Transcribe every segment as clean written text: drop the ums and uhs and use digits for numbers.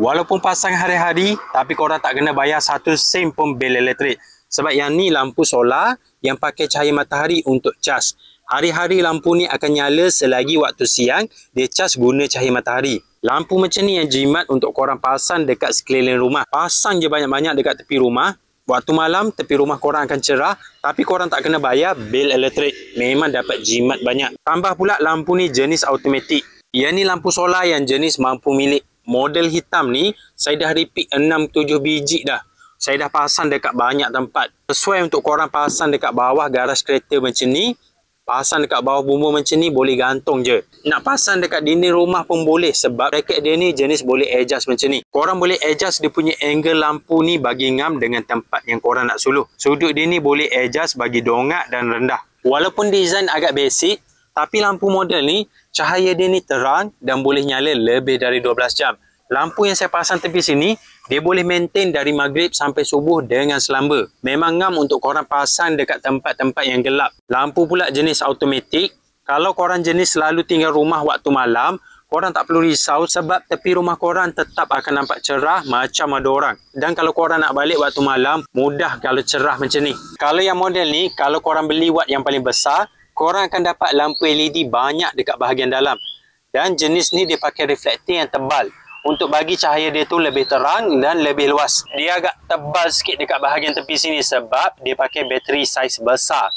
Walaupun pasang hari-hari, tapi korang tak kena bayar 1 sen pun bil elektrik. Sebab yang ni lampu solar yang pakai cahaya matahari untuk cas. Hari-hari lampu ni akan nyala selagi waktu siang dia cas guna cahaya matahari. Lampu macam ni yang jimat untuk korang pasang dekat sekeliling rumah. Pasang je banyak-banyak dekat tepi rumah. Waktu malam tepi rumah korang akan cerah, tapi korang tak kena bayar bil elektrik. Memang dapat jimat banyak. Tambah pula lampu ni jenis automatik. Yang ni lampu solar yang jenis mampu milik. Model hitam ni saya dah repeat 6-7 biji dah. Saya dah pasang dekat banyak tempat. Sesuai untuk korang pasang dekat bawah garas kereta macam ni. Pasang dekat bawah bumbung macam ni boleh gantung je. Nak pasang dekat dinding rumah pun boleh sebab bracket dia ni jenis boleh adjust macam ni. Korang boleh adjust dia punya angle lampu ni bagi ngam dengan tempat yang korang nak suluh. Sudut dia ni boleh adjust bagi dongak dan rendah. Walaupun design agak basic, tapi lampu model ni cahaya dia ni terang dan boleh nyala lebih dari 12 jam. Lampu yang saya pasang tepi sini, dia boleh maintain dari maghrib sampai subuh dengan selamba. Memang ngam untuk korang pasang dekat tempat-tempat yang gelap. Lampu pula jenis automatik. Kalau korang jenis selalu tinggal rumah waktu malam, korang tak perlu risau sebab tepi rumah korang tetap akan nampak cerah macam ada orang. Dan kalau korang nak balik waktu malam, mudah kalau cerah macam ni. Kalau yang model ni, kalau korang beli watt yang paling besar, korang akan dapat lampu LED banyak dekat bahagian dalam. Dan jenis ni dia pakai reflektor yang tebal untuk bagi cahaya dia tu lebih terang dan lebih luas. Dia agak tebal sikit dekat bahagian tepi sini sebab dia pakai bateri saiz besar.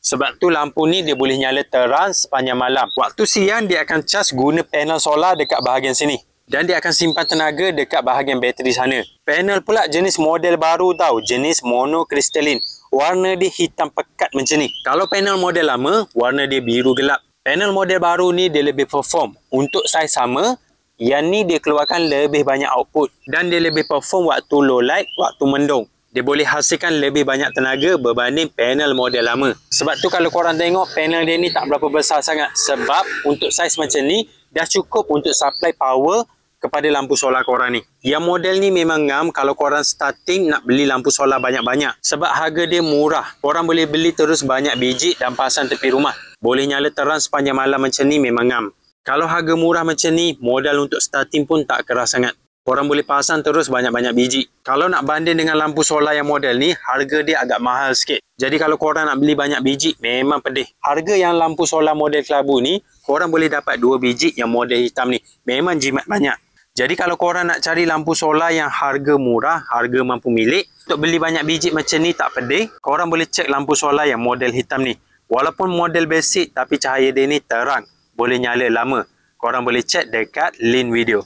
Sebab tu lampu ni dia boleh nyala terang sepanjang malam. Waktu siang dia akan cas guna panel solar dekat bahagian sini. Dan dia akan simpan tenaga dekat bahagian bateri sana. Panel pula jenis model baru tau, jenis monokristalin. Warna dia hitam pekat macam ni. Kalau panel model lama, warna dia biru gelap. Panel model baru ni dia lebih perform. Untuk saiz sama, yang ni dia keluarkan lebih banyak output. Dan dia lebih perform waktu low light, waktu mendung. Dia boleh hasilkan lebih banyak tenaga berbanding panel model lama. Sebab tu kalau korang tengok panel dia ni tak berapa besar sangat. Sebab untuk saiz macam ni, dah cukup untuk supply power kepada lampu solar korang ni. Yang model ni memang ngam kalau korang starting nak beli lampu solar banyak-banyak. Sebab harga dia murah. Korang boleh beli terus banyak biji dan pasang tepi rumah. Boleh nyala terang sepanjang malam macam ni memang ngam. Kalau harga murah macam ni, modal untuk starting pun tak keras sangat. Korang boleh pasang terus banyak-banyak biji. Kalau nak banding dengan lampu solar yang model ni, harga dia agak mahal sikit. Jadi kalau korang nak beli banyak biji, memang pedih. Harga yang lampu solar model kelabu ni, korang boleh dapat 2 biji yang model hitam ni. Memang jimat banyak. Jadi kalau korang nak cari lampu solar yang harga murah, harga mampu milik, untuk beli banyak biji macam ni tak pedih, korang boleh cek lampu solar yang model hitam ni. Walaupun model basic, tapi cahaya dia ni terang. Boleh nyala lama. Korang boleh cek dekat link video.